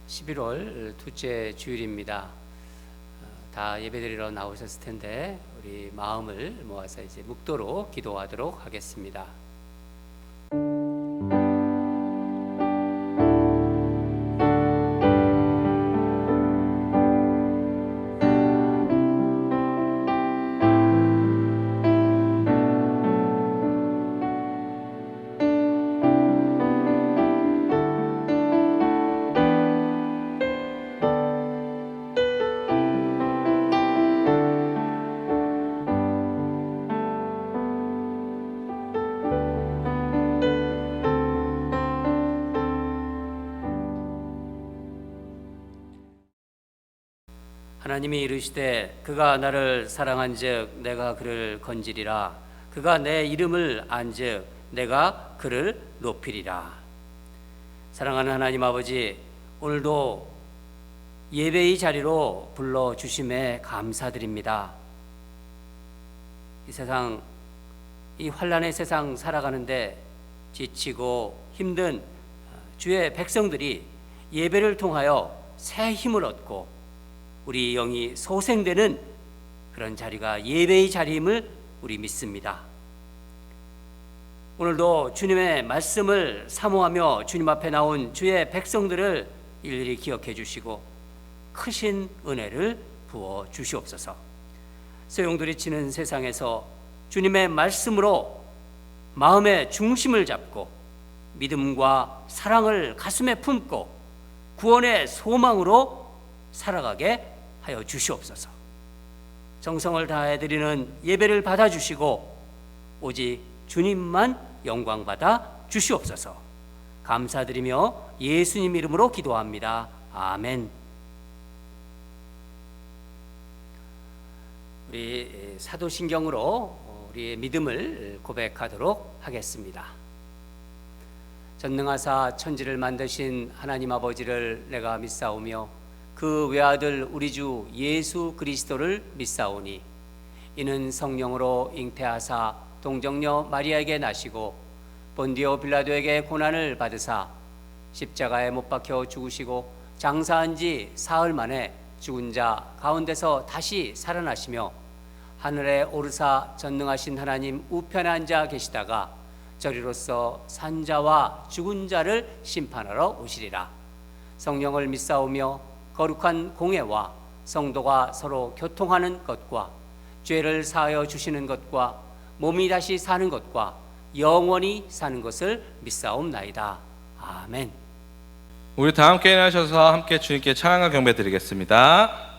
11월 둘째 주일입니다. 다 예배드리러 나오셨을 텐데 우리 마음을 모아서 이제 묵도로 기도하도록 하겠습니다. 하나님이 이르시되 그가 나를 사랑한즉 내가 그를 건지리라. 그가 내 이름을 안즉 내가 그를 높이리라. 사랑하는 하나님 아버지, 오늘도 예배의 자리로 불러주심에 감사드립니다. 이 세상, 이 환난의 세상 살아가는데 지치고 힘든 주의 백성들이 예배를 통하여 새 힘을 얻고 우리 영이 소생되는 그런 자리가 예배의 자리임을 우리 믿습니다. 오늘도 주님의 말씀을 사모하며 주님 앞에 나온 주의 백성들을 일일이 기억해 주시고 크신 은혜를 부어 주시옵소서. 소용돌이 치는 세상에서 주님의 말씀으로 마음의 중심을 잡고 믿음과 사랑을 가슴에 품고 구원의 소망으로 살아가게 하여 주시옵소서. 정성을 다해 드리는 예배를 받아주시고 오직 주님만 영광 받아 주시옵소서. 감사드리며 예수님 이름으로 기도합니다. 아멘. 우리 사도신경으로 우리의 믿음을 고백하도록 하겠습니다. 전능하사 천지를 만드신 하나님 아버지를 내가 믿사오며 그 외아들 우리 주 예수 그리스도를 믿사오니 이는 성령으로 잉태하사 동정녀 마리아에게 나시고 본디오 빌라도에게 고난을 받으사 십자가에 못 박혀 죽으시고 장사한 지 사흘 만에 죽은 자 가운데서 다시 살아나시며 하늘에 오르사 전능하신 하나님 우편에 앉아 계시다가 저리로서 산자와 죽은 자를 심판하러 오시리라. 성령을 믿사오며 거룩한 공예와 성도가 서로 교통하는 것과 죄를 사하여 주시는 것과 몸이 다시 사는 것과 영원히 사는 것을 믿사옵나이다. 아멘. 우리 다 함께 일어나셔서 함께 주님께 찬양과 경배 드리겠습니다.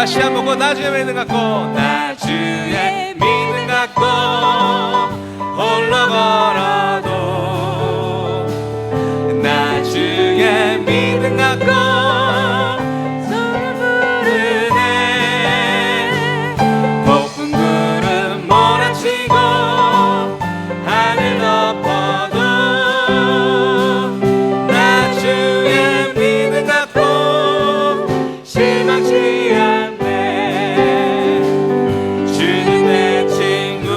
다시 한번 나 주의 믿음 갖고 나 주의 믿음 갖고 홀로 걸어도 나 주의 믿음 갖고 소리 부르네. 폭풍 구름 몰아치고 하늘 덮어도 나 주의 믿음 갖고 실망치 않네. 주님 내 친구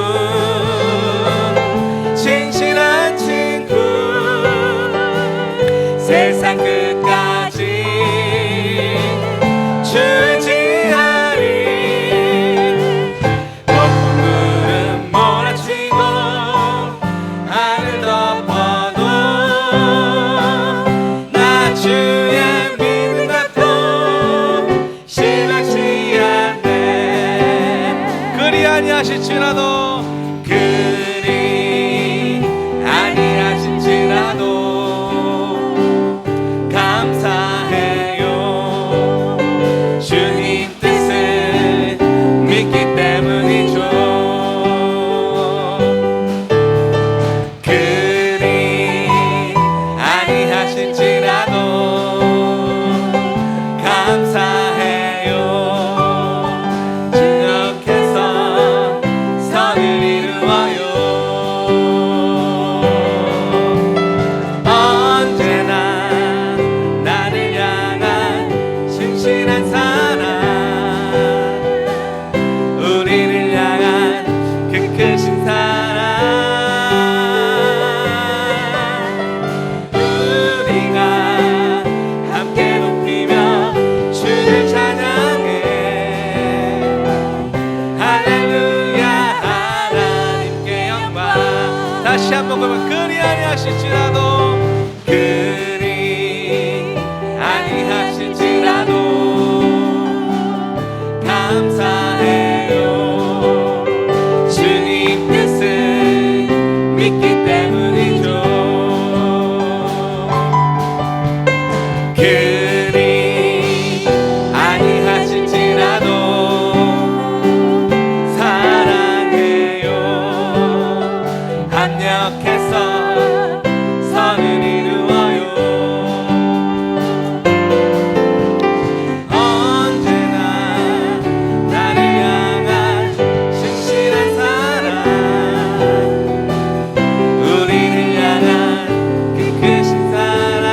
다시 한번 그러면 그리 아니하실지라도 그리 아니하실지라도 감사해요. 주님 뜻을 믿기 때문이죠. 그리 아니하실지라도 사랑해요. 합력해서 선을 이루어요. 언제나 나를 향한 신실한 사랑, 우리를 향한 그 크신 사랑,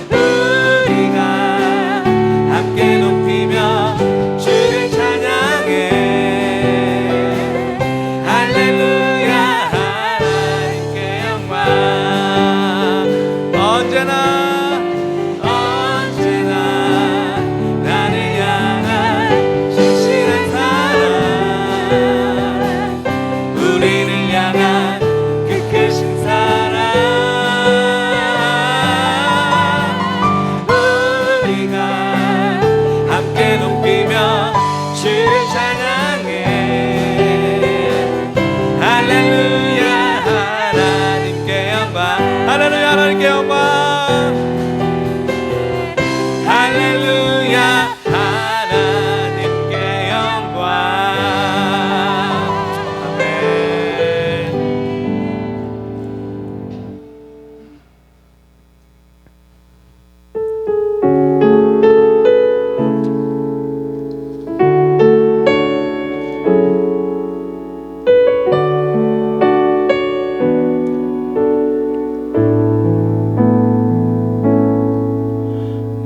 우리가 함께 높이며 주를 찬양해. 할렐루야 하나님께 영광. 언제나 나를 향한 신실한 사랑, 우리를 향한 그 크신 사랑, 우리가 함께 높이며 주를 찬양해. 할렐루야 하나님께 영광. 할렐루야 하나님께 영광. 할렐루야 하나님께 영광. 아멘.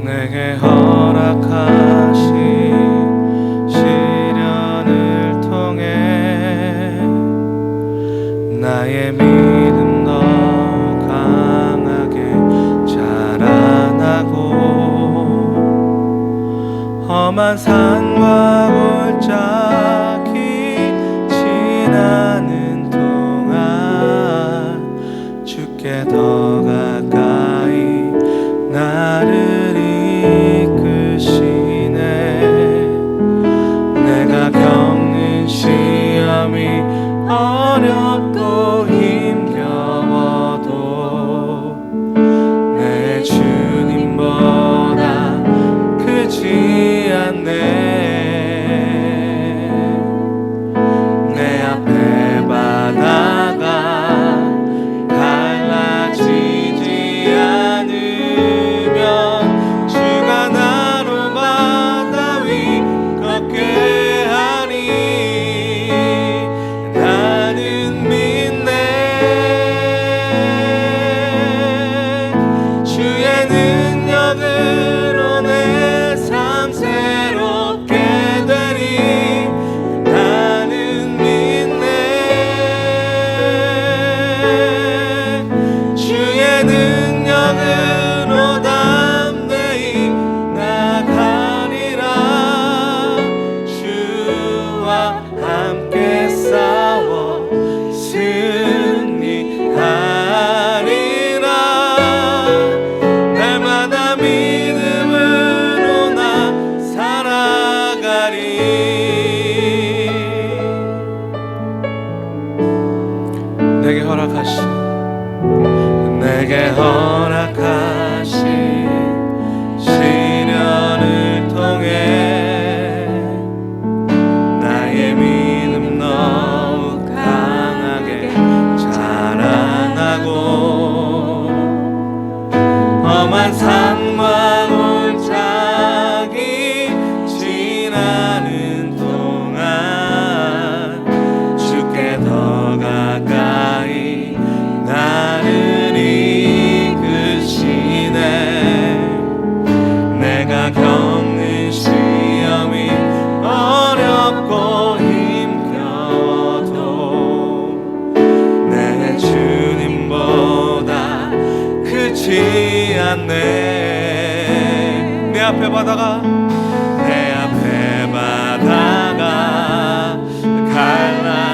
내게 허락하신 시련을 통해 나의 믿음 더 강하게 자라나고 험한 산과 골짜기 지나는 동안 주께 더 가까이 나를 이끄시네. 내가 겪는 시험이 어렵고 힘겨워도 내 주님보다 크지 않네. 내 앞에 바다가 갈라지지 않으면 주가 나로 바다 위 걷게 하니 나는 믿네. 주의 능력으로 내 삶 새롭게 되니 나는 믿네. 주의 능력으로 담대히 나가리라. 주와 함께 싸워 승리하리라. 날마다 믿음으로 나 살아가리. 내게 허락하신 시련을 통해 나의 믿음 더욱 강하게 자라나고 험한 산과 골짜기 지나는 동안 주께 더 가까이 나를 이끄시네. 내가 겪는 시험이 어렵고 힘겨워도 내 주님보다 크지 않네. 내 앞에 바다가 갈라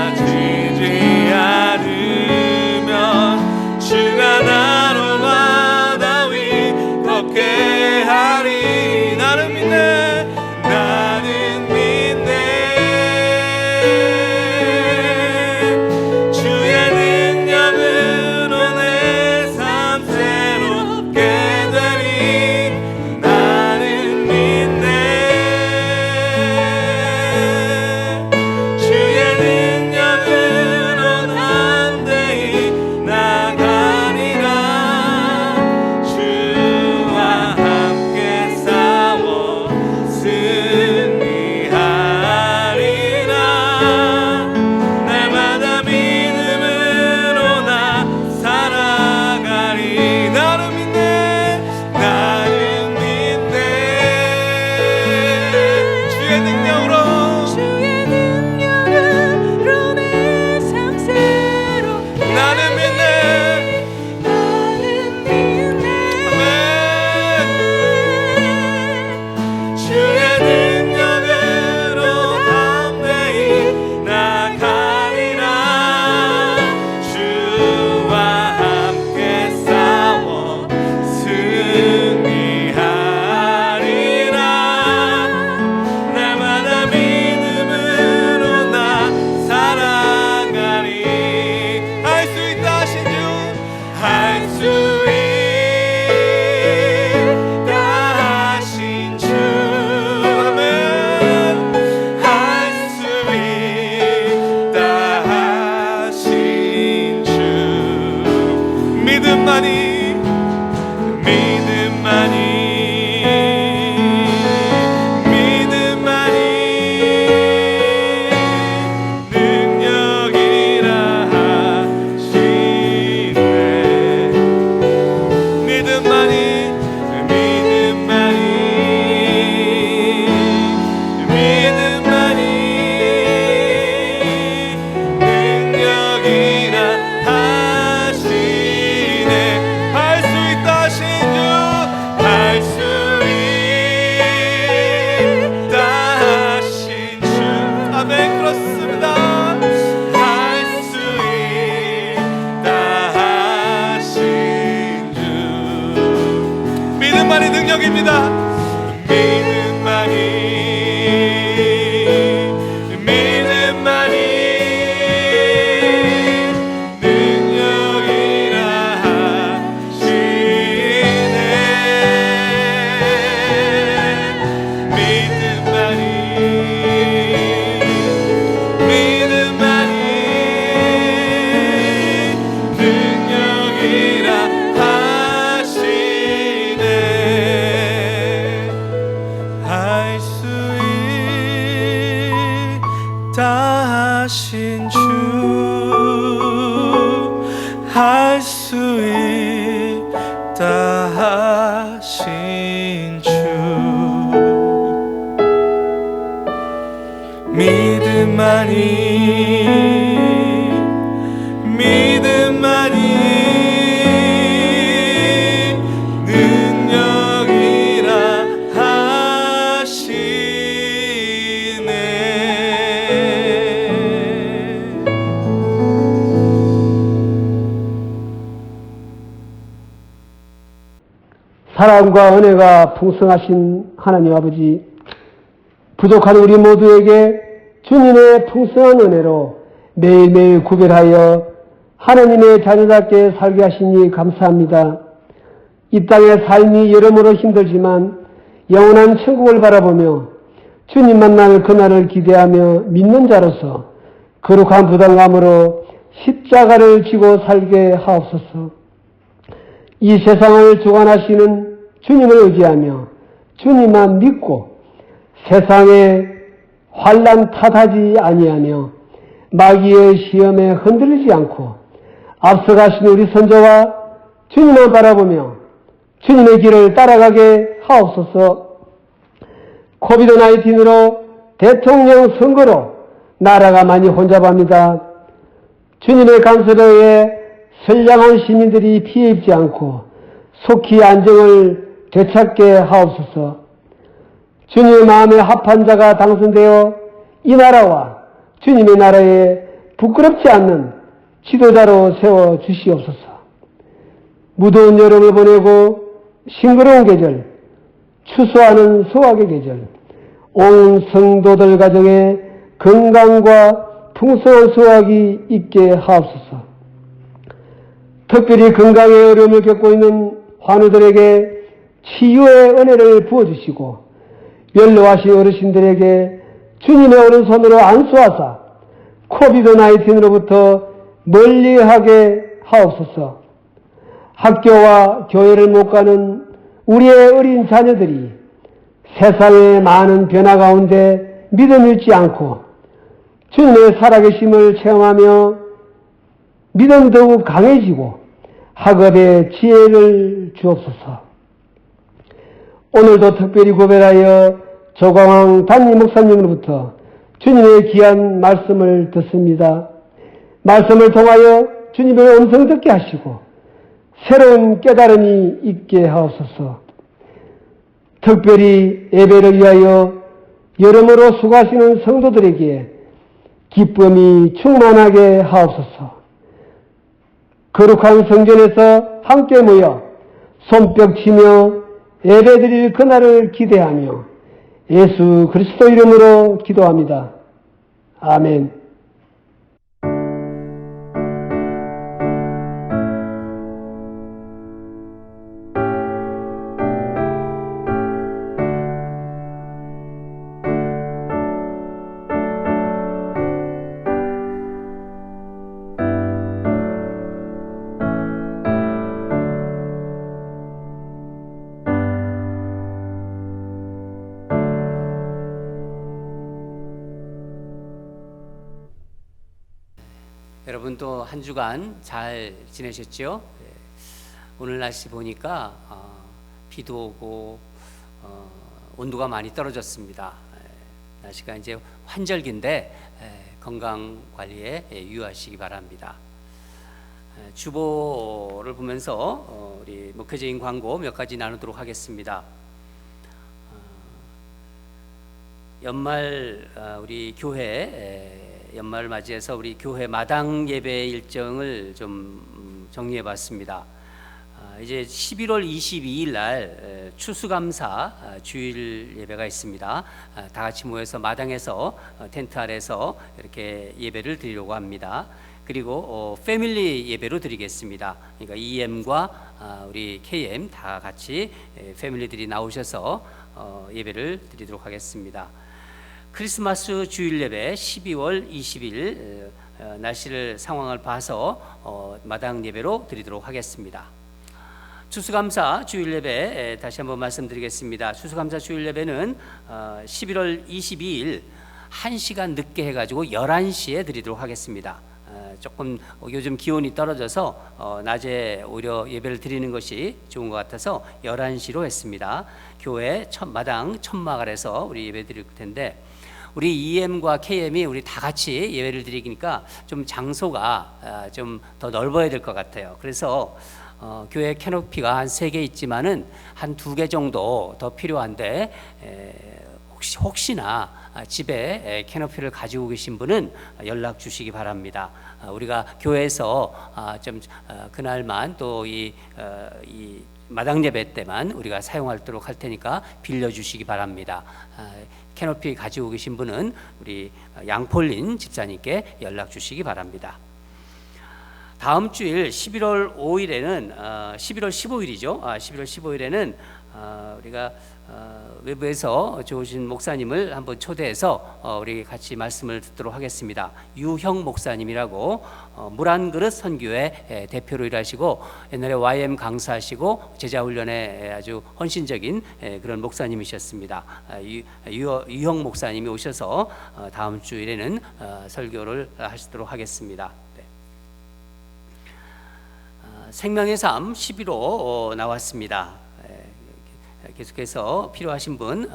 있습니다. 할 수 있다 하신 주. 믿음만이 능력입니다. 믿음만이 하신 주, 할 수 있다 하신 주. 믿음만이 능력이라 하시네. 사랑과 은혜가 풍성하신 하나님 아버지, 부족한 우리 모두에게 주님의 풍성한 은혜로 매일매일 구별하여 하나님의 자녀답게 살게 하시니 감사합니다. 이 땅의 삶이 여러모로 힘들지만 영원한 천국을 바라보며 주님 만날 그날을 기대하며 믿는 자로서 거룩한 부담감으로 십자가를 지고 살게 하옵소서. 이 세상을 주관하시는 주님을 의지하며 주님만 믿고 세상에 환난 탓하지 아니하며 마귀의 시험에 흔들리지 않고 앞서가신 우리 선조와 주님을 바라보며 주님의 길을 따라가게 하옵소서. 코비드-19로 대통령 선거로 나라가 많이 혼잡합니다. 주님의 간섭에 의해 선량한 시민들이 피해 입지 않고 속히 안정을 되찾게 하옵소서. 주님의 마음에 합한 자가 당선되어 이 나라와 주님의 나라에 부끄럽지 않는 지도자로 세워 주시옵소서. 무더운 여름을 보내고 싱그러운 계절, 추수하는 수확의 계절, 온 성도들 가정에 건강과 풍성한 수확이 있게 하옵소서. 특별히 건강의 어려움을 겪고 있는 환우들에게 치유의 은혜를 부어주시고 연로하신 어르신들에게 주님의 오른손으로 안수하사 코비드-19로부터 멀리하게 하옵소서. 학교와 교회를 못 가는 우리의 어린 자녀들이 세상의 많은 변화 가운데 믿음 잃지 않고 주님의 살아계심을 체험하며 믿음 더욱 강해지고 학업에 지혜를 주옵소서. 오늘도 특별히 고백하여 조광황 담임 목사님으로부터 주님의 귀한 말씀을 듣습니다. 말씀을 통하여 주님의 음성 듣게 하시고 새로운 깨달음이 있게 하옵소서. 특별히 예배를 위하여 여러모로 수고하시는 성도들에게 기쁨이 충만하게 하옵소서. 거룩한 성전에서 함께 모여 손뼉치며 예배드릴 그날을 기대하며 예수 그리스도 이름으로 기도합니다. 아멘. 여러분도 한 주간 잘 지내셨죠? 오늘 날씨 보니까 비도 오고 온도가 많이 떨어졌습니다. 날씨가 이제 환절기인데 건강 관리에 유의하시기 바랍니다. 주보를 보면서 우리 목회적인 광고 몇 가지 나누도록 하겠습니다. 연말 우리 교회 연말을 맞이해서 우리 교회 마당 예배 일정을 좀 정리해 봤습니다. 이제 11월 22일 날 추수감사 주일 예배가 있습니다. 다 같이 모여서 마당에서 텐트 아래서 이렇게 예배를 드리려고 합니다. 그리고 패밀리 예배로 드리겠습니다. 그러니까 EM과 우리 KM 다 같이 패밀리들이 나오셔서 예배를 드리도록 하겠습니다. 크리스마스 주일 예배 12월 20일 날씨를 상황을 봐서 마당 예배로 드리도록 하겠습니다. 추수감사 주일 예배 다시 한번 말씀드리겠습니다. 추수감사 주일 예배는 11월 22일 1시간 늦게 해가지고 11시에 드리도록 하겠습니다. 조금 요즘 기온이 떨어져서 낮에 오히려 예배를 드리는 것이 좋은 것 같아서 11시로 했습니다. 교회 마당 천막 아래서 우리 예배 드릴 텐데, 우리 EM과 KM이 우리 다 같이 예배를 드리니까 좀 장소가 좀 더 넓어야 될 것 같아요. 그래서 교회 캐노피가 한 3개 있지만은 한 2개 정도 더 필요한데, 혹시나 집에 캐노피를 가지고 계신 분은 연락 주시기 바랍니다. 우리가 교회에서 좀 그날만 또 이 마당 예배 때만 우리가 사용하도록 할 테니까 빌려 주시기 바랍니다. 캐노피 가지고 계신 분은 우리 양폴린 집사님께 연락 주시기 바랍니다. 다음 주일 11월 5일에는 11월 15일이죠. 11월 15일에는 우리가 외부에서 좋으신 목사님을 한번 초대해서 우리 같이 말씀을 듣도록 하겠습니다. 유형 목사님이라고 물 한 그릇 선교회 대표로 일하시고 옛날에 YM 강사하시고 제자훈련에 아주 헌신적인 그런 목사님이셨습니다. 유형 목사님이 오셔서 다음 주일에는 설교를 하시도록 하겠습니다. 생명의 삶 11호 나왔습니다. 계속해서 필요하신 분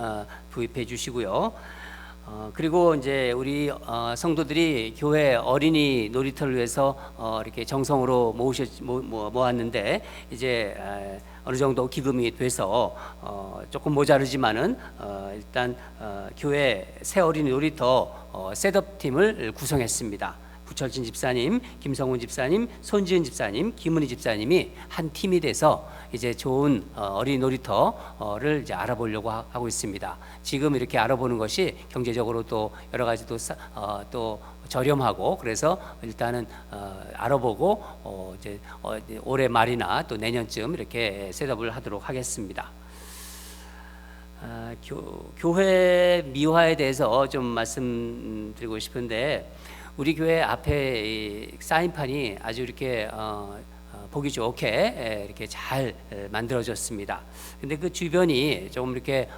구입해 주시고요. 그리고 이제 우리 성도들이 교회 어린이 놀이터를 위해서 이렇게 정성으로 모았는데, 이제 어느 정도 기금이 돼서 조금 모자르지만은 일단 교회 새 어린이 놀이터 셋업 팀을 구성했습니다. 부철진 집사님, 김성훈 집사님, 손지은 집사님, 김은희 집사님이 한 팀이 돼서 이제 좋은 어린이 놀이터를 이제 알아보려고 하고 있습니다. 지금 이렇게 알아보는 것이 경제적으로 또 여러 가지 또 저렴하고, 그래서 일단은 알아보고 이제 올해 말이나 또 내년쯤 이렇게 셋업을 하도록 하겠습니다. 교회 미화에 대해서 좀 말씀드리고 싶은데, 우리 교회 앞에 사인판이 아주 이렇게 보기 좋게 이렇게 잘 만들어졌습니다. 근데 그 주변이 조금 이렇게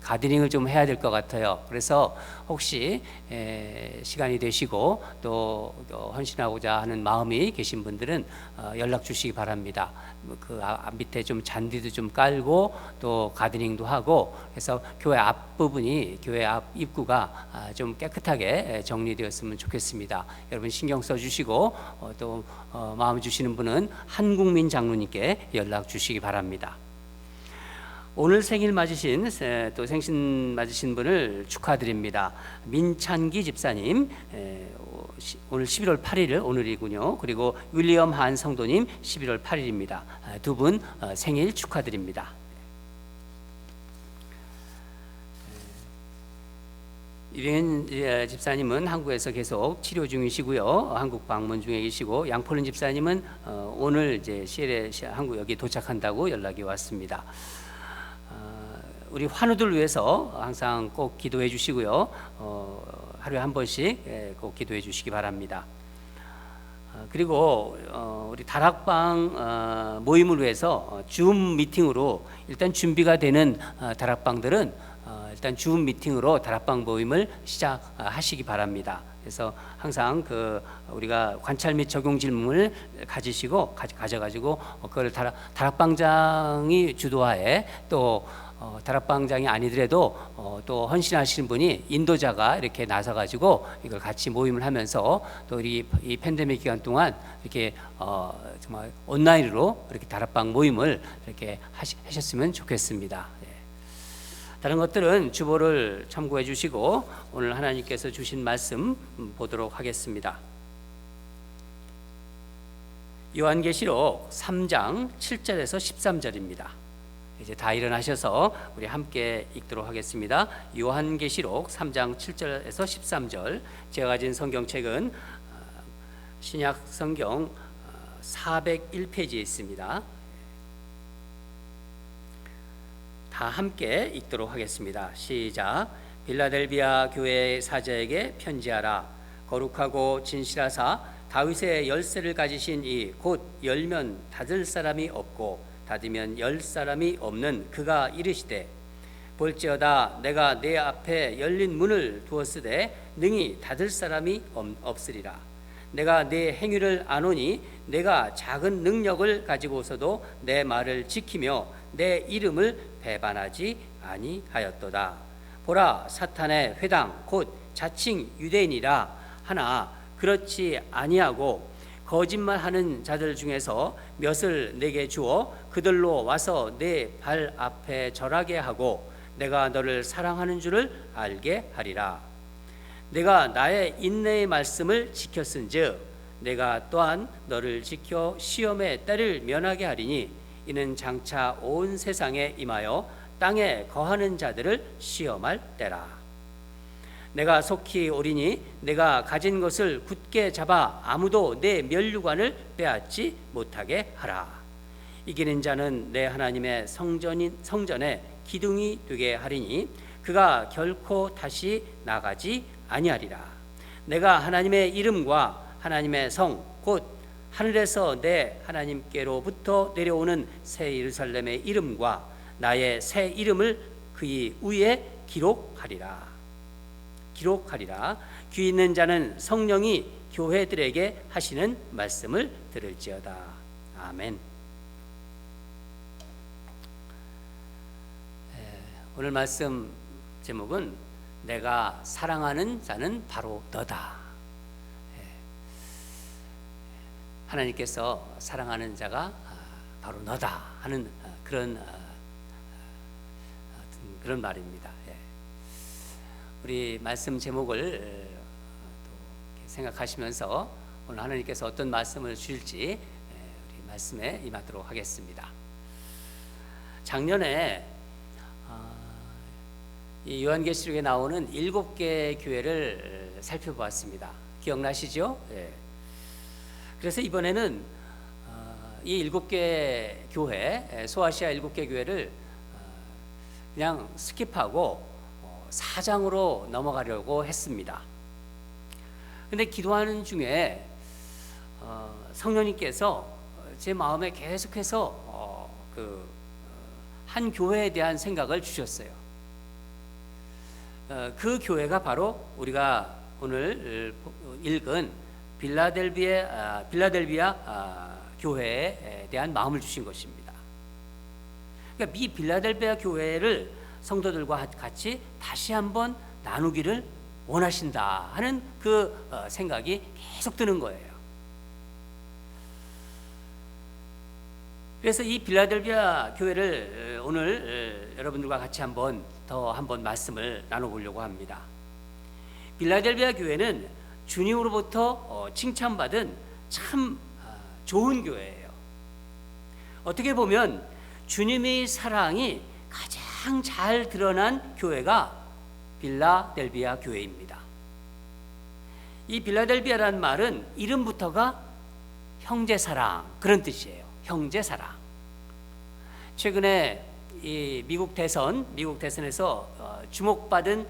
가드닝을 좀 해야 될 것 같아요. 그래서 혹시 시간이 되시고 또 헌신하고자 하는 마음이 계신 분들은 연락 주시기 바랍니다. 그 밑에 좀 잔디도 좀 깔고 또 가드닝도 하고, 그래서 교회 앞부분이, 교회 앞 입구가 좀 깨끗하게 정리되었으면 좋겠습니다. 여러분 신경 써주시고 또 마음 주시는 분은 한국민 장로님께 연락 주시기 바랍니다. 오늘 생일 맞으신 또 생신 맞으신 분을 축하드립니다. 민찬기 집사님, 오늘 11월 8일 오늘이군요. 그리고 윌리엄 한 성도님 11월 8일입니다. 두 분 생일 축하드립니다. 이병현 집사님은 한국에서 계속 치료 중이시고요. 한국 방문 중에 계시고, 양폴린 집사님은 오늘 이제 한국 여기 도착한다고 연락이 왔습니다. 우리 환우들 위해서 항상 꼭 기도해 주시고요. 하루에 한 번씩 꼭 기도해 주시기 바랍니다. 그리고 우리 다락방 모임을 위해서 줌 미팅으로 일단 준비가 되는 다락방들은 일단 줌 미팅으로 다락방 모임을 시작하시기 바랍니다. 그래서 항상 우리가 관찰 및 적용 질문을 가져가지고 그걸 다락방장이 주도하에, 또 다락방장이 아니더라도 또 헌신하시는 분이 인도자가 이렇게 나서가지고 이걸 같이 모임을 하면서, 또 이 팬데믹 기간 동안 이렇게 정말 온라인으로 이렇게 다락방 모임을 이렇게 하셨으면 좋겠습니다. 다른 것들은 주보를 참고해 주시고 오늘 하나님께서 주신 말씀 보도록 하겠습니다. 요한계시록 3장 7절에서 13절입니다. 이제 다 일어나셔서 우리 함께 읽도록 하겠습니다. 요한계시록 3장 7절에서 13절. 제가 가진 성경책은 신약 성경 401페이지에 있습니다. 다 함께 읽도록 하겠습니다. 시작. 빌라델비아 교회의 사자에게 편지하라. 거룩하고 진실하사 다윗의 열쇠를 가지신 이 곧 열면 닫을 사람이 없고 닫으면 열 사람이 없는 그가 이르시되 볼지어다 내가 내 앞에 열린 문을 두었으되 능히 닫을 사람이 없으리라. 내가 네 행위를 아노니 내가 작은 능력을 가지고서도 내 말을 지키며 내 이름을 배반하지 아니하였도다. 보라 사탄의 회당 곧 자칭 유대인이라 하나 그렇지 아니하고 거짓말하는 자들 중에서 몇을 내게 주어 그들로 와서 내 발 앞에 절하게 하고 내가 너를 사랑하는 줄을 알게 하리라. 내가 나의 인내의 말씀을 지켰은즉 내가 또한 너를 지켜 시험의 때를 면하게 하리니 이는 장차 온 세상에 임하여 땅에 거하는 자들을 시험할 때라. 내가 속히 오리니 내가 가진 것을 굳게 잡아 아무도 내 면류관을 빼앗지 못하게 하라. 이기는 자는 내 하나님의 성전에 기둥이 되게 하리니 그가 결코 다시 나가지 아니하리라. 내가 하나님의 이름과 하나님의 성 곧 하늘에서 내 하나님께로부터 내려오는 새 예루살렘의 이름과 나의 새 이름을 그의 위에 기록하리라. 귀 있는 자는 성령이 교회들에게 하시는 말씀을 들을지어다. 아멘. 오늘 말씀 제목은 내가 사랑하는 자는 바로 너다. 하나님께서 사랑하는 자가 바로 너다 하는 그런 말입니다. 우리 말씀 제목을 또 생각하시면서 오늘 하나님께서 어떤 말씀을 주실지 우리 말씀에 임하도록 하겠습니다. 작년에 이 요한계시록에 나오는 7개 교회를 살펴보았습니다. 기억나시죠? 그래서 이번에는 이 7개 교회, 소아시아 7개 교회를 그냥 스킵하고 4장으로 넘어가려고 했습니다. 근데 기도하는 중에 성령님께서 제 마음에 계속해서 한 교회에 대한 생각을 주셨어요. 그 교회가 바로 우리가 오늘 읽은 빌라델비아 교회에 대한 마음을 주신 것입니다. 그러니까 이 빌라델비아 교회를 성도들과 같이 다시 한번 나누기를 원하신다 하는 그 생각이 계속 드는 거예요. 그래서 이 빌라델비아 교회를 오늘 여러분들과 같이 한번 말씀을 나눠보려고 합니다. 빌라델비아 교회는 주님으로부터 칭찬받은 참 좋은 교회예요. 어떻게 보면 주님의 사랑이 가장 잘 드러난 교회가 빌라델비아 교회입니다. 이 빌라델비아라는 말은 이름부터가 형제사랑 그런 뜻이에요. 형제사랑. 최근에 이 미국 대선에서 주목받은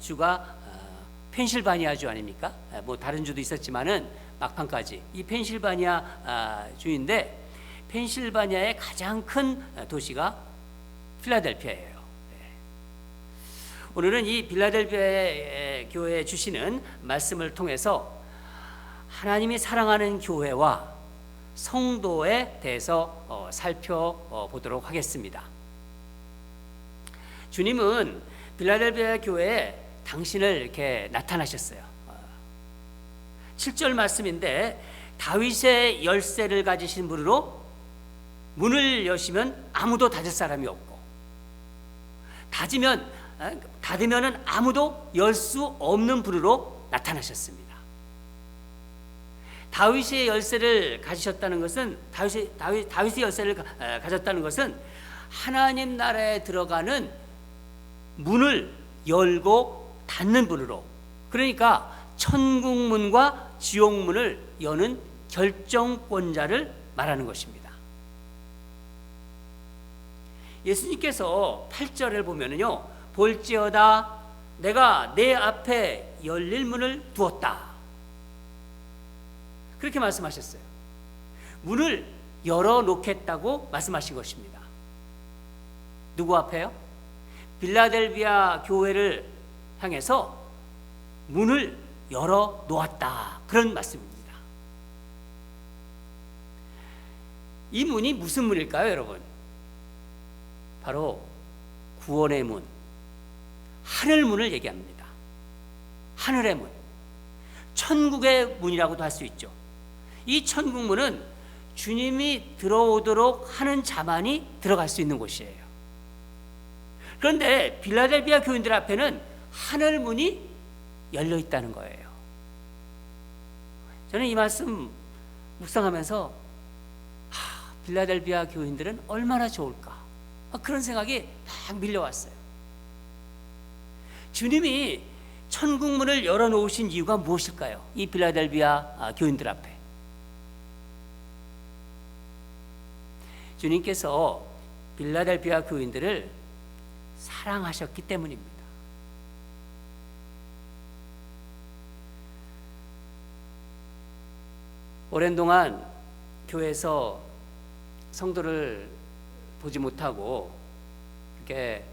주가 펜실바니아주 아닙니까? 뭐 다른 주도 있었지만은 막판까지 이 펜실바니아 주인데 펜실바니아의 가장 큰 도시가 필라델피아예요. 오늘은 이 빌라델비아 교회에 주시는 말씀을 통해서 하나님이 사랑하는 교회와 성도에 대해서 살펴보도록 하겠습니다. 주님은 빌라델비아 교회에 당신을 이렇게 나타나셨어요. 7절 말씀인데 다윗의 열쇠를 가지신 분으로 문을 여시면 아무도 닫을 사람이 없고 닫으면은 아무도 열 수 없는 분으로 나타나셨습니다. 다윗의 열쇠를 가지셨다는 것은 다윗의 열쇠를 가졌다는 것은 하나님 나라에 들어가는 문을 열고 닫는 분으로, 그러니까 천국 문과 지옥 문을 여는 결정권자를 말하는 것입니다. 예수님께서 8절을 보면은요, 볼지어다 내가 내 앞에 열릴 문을 두었다, 그렇게 말씀하셨어요. 문을 열어놓겠다고 말씀하신 것입니다. 누구 앞에요? 빌라델비아 교회를 향해서 문을 열어놓았다, 그런 말씀입니다. 이 문이 무슨 문일까요, 여러분? 바로 구원의 문, 하늘 문을 얘기합니다. 하늘의 문, 천국의 문이라고도 할 수 있죠. 이 천국 문은 주님이 들어오도록 하는 자만이 들어갈 수 있는 곳이에요. 그런데 빌라델비아 교인들 앞에는 하늘 문이 열려 있다는 거예요. 저는 이 말씀 묵상하면서 빌라델비아 교인들은 얼마나 좋을까, 그런 생각이 막 밀려왔어요. 주님이 천국 문을 열어놓으신 이유가 무엇일까요? 이 빌라델비아 교인들 앞에 주님께서 빌라델비아 교인들을 사랑하셨기 때문입니다. 오랜 동안 교회에서 성도를 보지 못하고 이렇게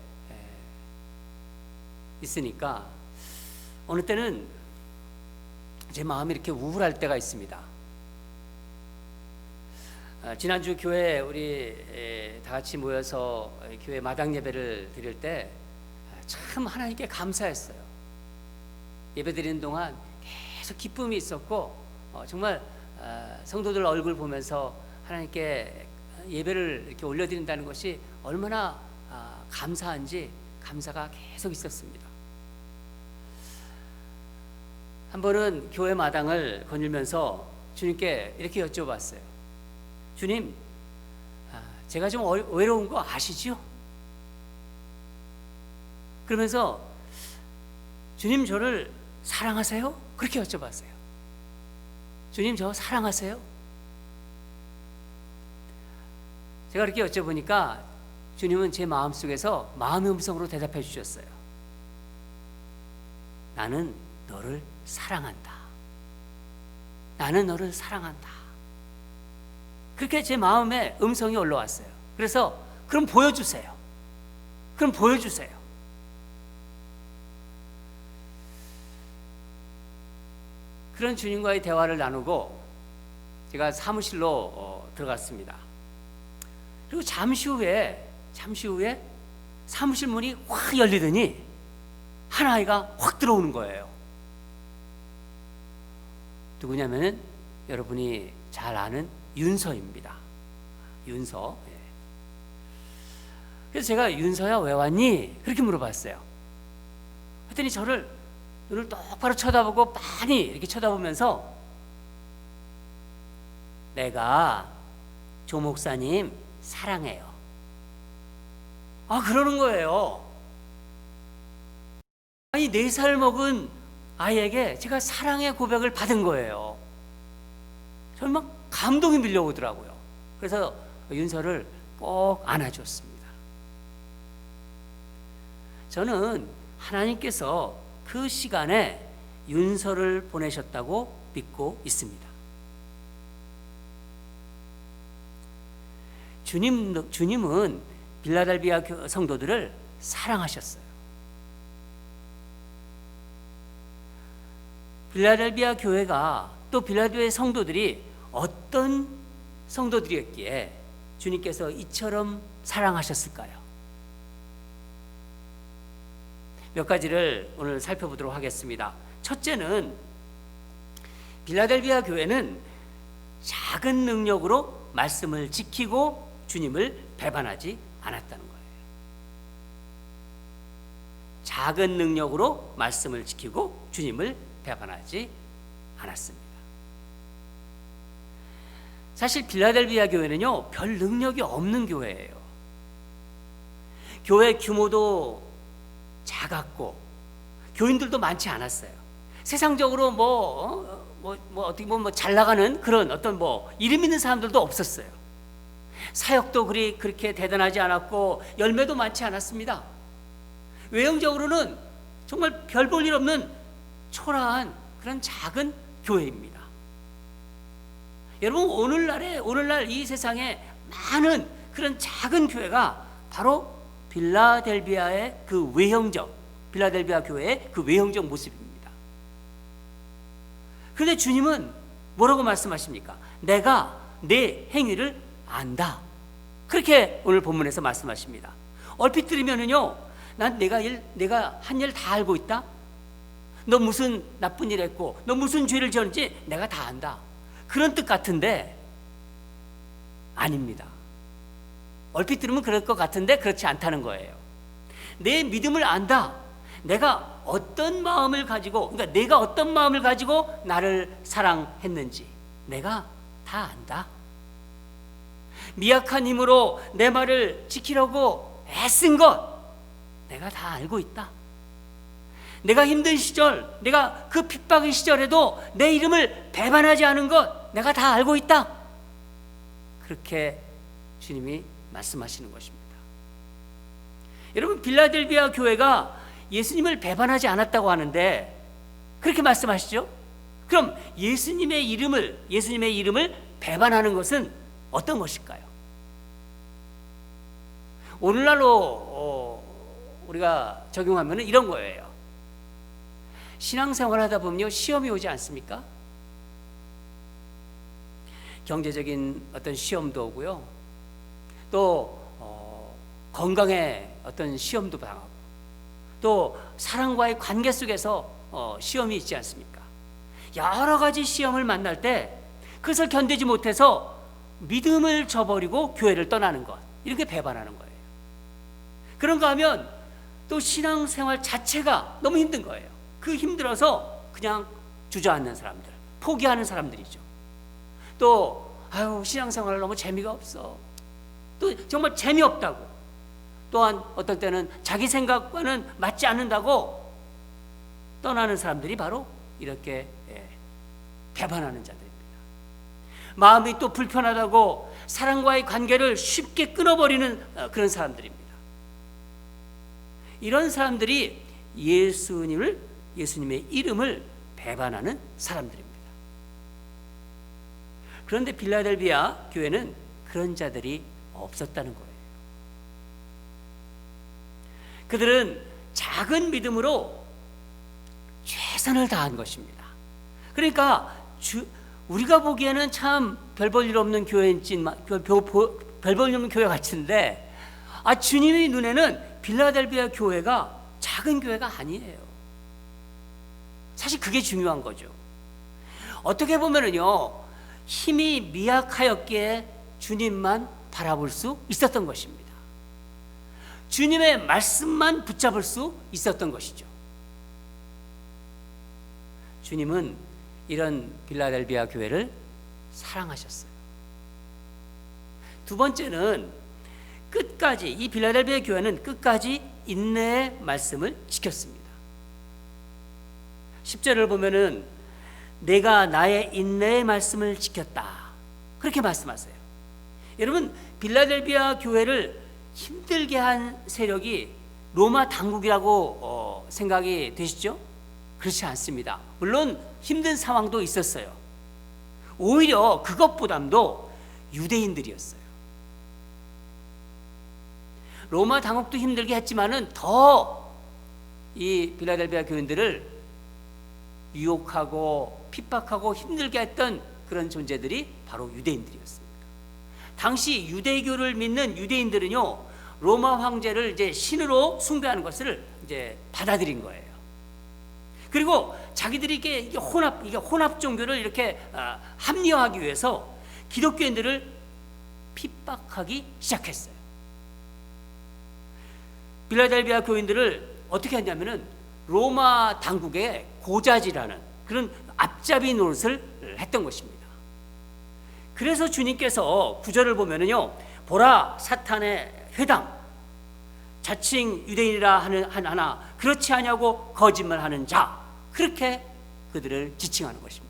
있으니까 어느 때는 제 마음이 이렇게 우울할 때가 있습니다. 지난주 교회 우리 다 같이 모여서 교회 마당 예배를 드릴 때 참 하나님께 감사했어요. 예배 드리는 동안 계속 기쁨이 있었고 정말 성도들 얼굴 보면서 하나님께 예배를 이렇게 올려드린다는 것이 얼마나 감사한지 감사가 계속 있었습니다. 한 번은 교회 마당을 거닐면서 주님께 이렇게 여쭤봤어요. 주님, 제가 좀 외로운 거 아시죠? 그러면서 주님 저를 사랑하세요? 그렇게 여쭤봤어요. 주님 저 사랑하세요? 제가 이렇게 여쭤보니까 주님은 제 마음속에서 마음의 음성으로 대답해 주셨어요. 나는 너를 사랑한다. 나는 너를 사랑한다. 그렇게 제 마음에 음성이 올라왔어요. 그래서 그럼 보여주세요. 그럼 보여주세요. 그런 주님과의 대화를 나누고 제가 사무실로 들어갔습니다. 그리고 잠시 후에 사무실 문이 확 열리더니 한 아이가 확 들어오는 거예요. 누구냐면은 여러분이 잘 아는 윤서입니다. 윤서. 그래서 제가 윤서야 왜 왔니? 그렇게 물어봤어요. 그랬더니 저를 눈을 똑바로 쳐다보고 빤히 이렇게 쳐다보면서 내가 조 목사님 사랑해요. 그러는 거예요. 아니 4살 먹은 아이에게 제가 사랑의 고백을 받은 거예요. 정말 감동이 밀려오더라고요. 그래서 윤서를 꼭 안아줬습니다. 저는 하나님께서 그 시간에 윤서를 보내셨다고 믿고 있습니다. 주님은 빌라델비아 성도들을 사랑하셨어요. 빌라델비아 교회가 또 빌라델비아 성도들이 어떤 성도들이었기에 주님께서 이처럼 사랑하셨을까요? 몇 가지를 오늘 살펴보도록 하겠습니다. 첫째는 빌라델비아 교회는 작은 능력으로 말씀을 지키고 주님을 배반하지 않았다는 거예요. 작은 능력으로 말씀을 지키고 주님을 배반하지 않았습니다. 사실 빌라델비아 교회는요, 별 능력이 없는 교회예요. 교회 규모도 작았고 교인들도 많지 않았어요. 세상적으로 어떻게 보면 잘 나가는 그런 어떤 이름 있는 사람들도 없었어요. 사역도 그렇게 대단하지 않았고 열매도 많지 않았습니다. 외형적으로는 정말 별 볼 일 없는 초라한 그런 작은 교회입니다. 여러분, 오늘날 이 세상에 많은 그런 작은 교회가 바로 빌라델비아 교회의 그 외형적 모습입니다. 그런데 주님은 뭐라고 말씀하십니까? 내가 내 행위를 안다. 그렇게 오늘 본문에서 말씀하십니다. 얼핏 들으면은요, 난 내가 한 일 다 알고 있다. 너 무슨 나쁜 일 했고, 너 무슨 죄를 지었는지 내가 다 안다. 그런 뜻 같은데 아닙니다. 얼핏 들으면 그럴 것 같은데 그렇지 않다는 거예요. 내 믿음을 안다. 내가 어떤 마음을 가지고 나를 사랑했는지 내가 다 안다. 미약한 힘으로 내 말을 지키려고 애쓴 것 내가 다 알고 있다. 내가 힘든 시절, 내가 그 핍박의 시절에도 내 이름을 배반하지 않은 것 내가 다 알고 있다. 그렇게 주님이 말씀하시는 것입니다. 여러분, 빌라델비아 교회가 예수님을 배반하지 않았다고 하는데 그렇게 말씀하시죠? 그럼 예수님의 이름을 배반하는 것은 어떤 것일까요? 오늘날로 우리가 적용하면 이런 거예요. 신앙생활 하다 보면요, 시험이 오지 않습니까? 경제적인 어떤 시험도 오고요, 또 건강의 어떤 시험도 당하고, 또 사랑과의 관계 속에서 시험이 있지 않습니까? 여러 가지 시험을 만날 때 그것을 견디지 못해서 믿음을 저버리고 교회를 떠나는 것, 이렇게 배반하는 거예요. 그런가 하면 또 신앙생활 자체가 너무 힘든 거예요. 그 힘들어서 그냥 주저앉는 사람들, 포기하는 사람들이죠. 또 신앙생활 너무 재미가 없어, 또 정말 재미없다고, 또한 어떨 때는 자기 생각과는 맞지 않는다고 떠나는 사람들이 바로 이렇게 배반하는 자들입니다. 마음이 또 불편하다고 사랑과의 관계를 쉽게 끊어버리는 그런 사람들입니다. 이런 사람들이 예수님의 이름을 배반하는 사람들입니다. 그런데 빌라델비아 교회는 그런 자들이 없었다는 거예요. 그들은 작은 믿음으로 최선을 다한 것입니다. 그러니까 우리가 보기에는 참 별 볼 일 없는 별 볼 일 없는 교회 같은데, 주님의 눈에는 빌라델비아 교회가 작은 교회가 아니에요. 사실 그게 중요한 거죠. 어떻게 보면은요, 힘이 미약하였기에 주님만 바라볼 수 있었던 것입니다. 주님의 말씀만 붙잡을 수 있었던 것이죠. 주님은 이런 빌라델비아 교회를 사랑하셨어요. 두 번째는 이 빌라델비아 교회는 끝까지 인내의 말씀을 지켰습니다. 10절을 보면은 내가 나의 인내의 말씀을 지켰다, 그렇게 말씀하세요. 여러분, 빌라델비아 교회를 힘들게 한 세력이 로마 당국이라고 생각이 되시죠? 그렇지 않습니다. 물론 힘든 상황도 있었어요. 오히려 그것보다도 유대인들이었어요. 로마 당국도 힘들게 했지만은 더 이 빌라델비아 교인들을 유혹하고 핍박하고 힘들게 했던 그런 존재들이 바로 유대인들이었습니다. 당시 유대교를 믿는 유대인들은요, 로마 황제를 이제 신으로 숭배하는 것을 이제 받아들인 거예요. 그리고 자기들이 이게 혼합 종교를 이렇게 합리화하기 위해서 기독교인들을 핍박하기 시작했어요. 빌라델비아 교인들을 어떻게 했냐면은 로마 당국의 고자질하는 그런 앞잡이 노릇을 했던 것입니다. 그래서 주님께서 9절을 보면은요, 보라 사탄의 회당, 자칭 유대인이라 하나 그렇지 아니하고 거짓말하는 자, 그렇게 그들을 지칭하는 것입니다.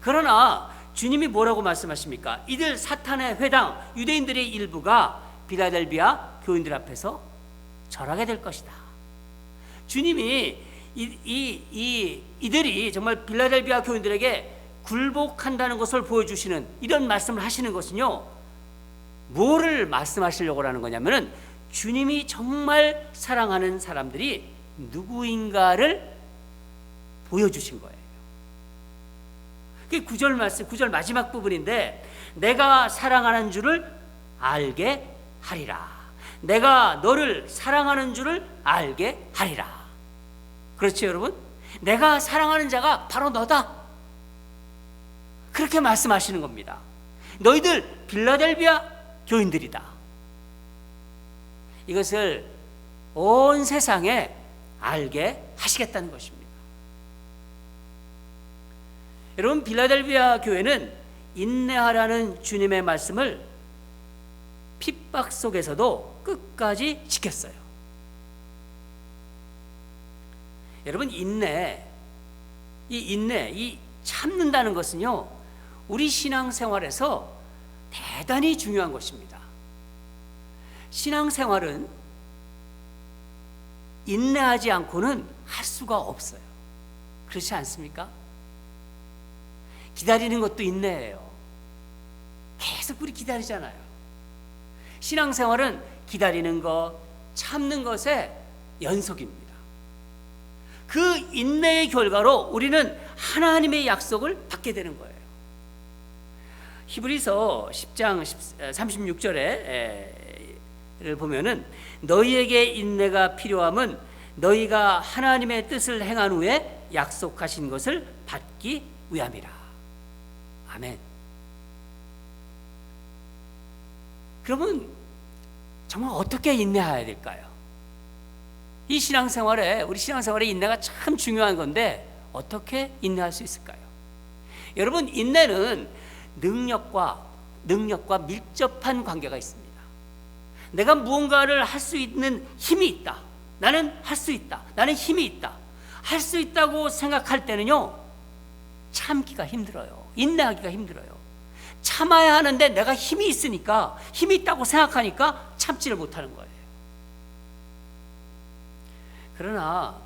그러나 주님이 뭐라고 말씀하십니까? 이들 사탄의 회당, 유대인들의 일부가 빌라델비아 교인들 앞에서 절하게 될 것이다. 주님이 이들이 정말 빌라델비아 교인들에게 굴복한다는 것을 보여주시는 이런 말씀을 하시는 것은요, 뭐를 말씀하시려고 하는 거냐면은 주님이 정말 사랑하는 사람들이 누구인가를 보여주신 거예요. 그게 9절 말씀, 9절 마지막 부분인데, 내가 사랑하는 줄을 알게 하리라. 내가 너를 사랑하는 줄을 알게 하리라. 그렇죠, 여러분? 내가 사랑하는 자가 바로 너다. 그렇게 말씀하시는 겁니다. 너희들 빌라델비아 교인들이다. 이것을 온 세상에 알게 하시겠다는 것입니다. 여러분, 빌라델비아 교회는 인내하라는 주님의 말씀을 핍박 속에서도 끝까지 지켰어요. 여러분, 이 참는다는 것은요, 우리 신앙생활에서 대단히 중요한 것입니다. 신앙생활은 인내하지 않고는 할 수가 없어요. 그렇지 않습니까? 기다리는 것도 인내예요. 계속 우리 기다리잖아요. 신앙생활은 기다리는 것, 참는 것의 연속입니다. 그 인내의 결과로 우리는 하나님의 약속을 받게 되는 거예요. 히브리서 10장 36절을 보면은 너희에게 인내가 필요함은 너희가 하나님의 뜻을 행한 후에 약속하신 것을 받기 위함이라. 아멘. 그러면 정말 어떻게 인내해야 될까요? 우리 신앙생활에 인내가 참 중요한 건데 어떻게 인내할 수 있을까요? 여러분, 인내는 능력과 밀접한 관계가 있습니다. 내가 무언가를 할 수 있는 힘이 있다. 나는 할 수 있다. 나는 힘이 있다. 할 수 있다고 생각할 때는요, 참기가 힘들어요. 인내하기가 힘들어요. 참아야 하는데 내가 힘이 있으니까, 힘이 있다고 생각하니까 참지를 못하는 거예요. 그러나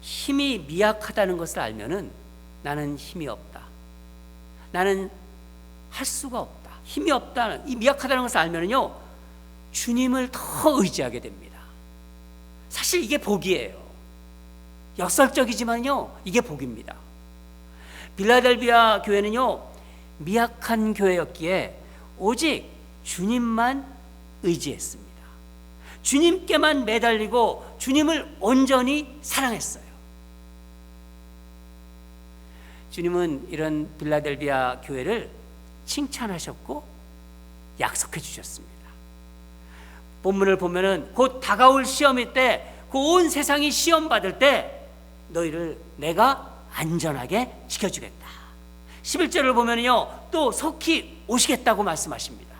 힘이 미약하다는 것을 알면은 나는 힘이 없다. 나는 할 수가 없다. 힘이 없다. 이 미약하다는 것을 알면은요, 주님을 더 의지하게 됩니다. 사실 이게 복이에요. 역설적이지만요, 이게 복입니다. 빌라델비아 교회는요, 미약한 교회였기에 오직 주님만 의지했습니다. 주님께만 매달리고 주님을 온전히 사랑했어요. 주님은 이런 빌라델비아 교회를 칭찬하셨고 약속해 주셨습니다. 본문을 보면은 곧 다가올 시험일 때, 그 온 세상이 시험 받을 때 너희를 내가 안전하게 지켜주겠다. 11절을 보면요, 또 속히 오시겠다고 말씀하십니다.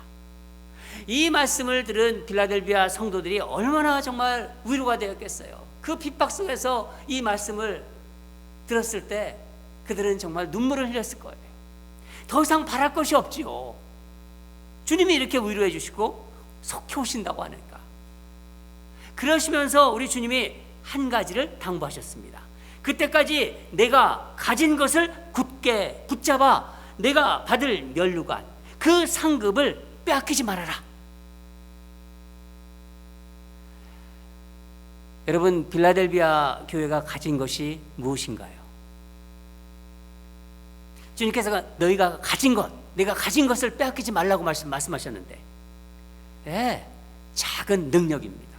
이 말씀을 들은 빌라델비아 성도들이 얼마나 정말 위로가 되었겠어요. 그 핍박 속에서 이 말씀을 들었을 때 그들은 정말 눈물을 흘렸을 거예요. 더 이상 바랄 것이 없지요. 주님이 이렇게 위로해 주시고 속히 오신다고 하니까. 그러시면서 우리 주님이 한 가지를 당부하셨습니다. 그때까지 내가 가진 것을 굳게 붙잡아 내가 받을 면류관, 그 상급을 빼앗기지 말아라. 여러분, 빌라델비아 교회가 가진 것이 무엇인가요? 주님께서 너희가 가진 것, 내가 가진 것을 빼앗기지 말라고 말씀하셨는데, 작은 능력입니다.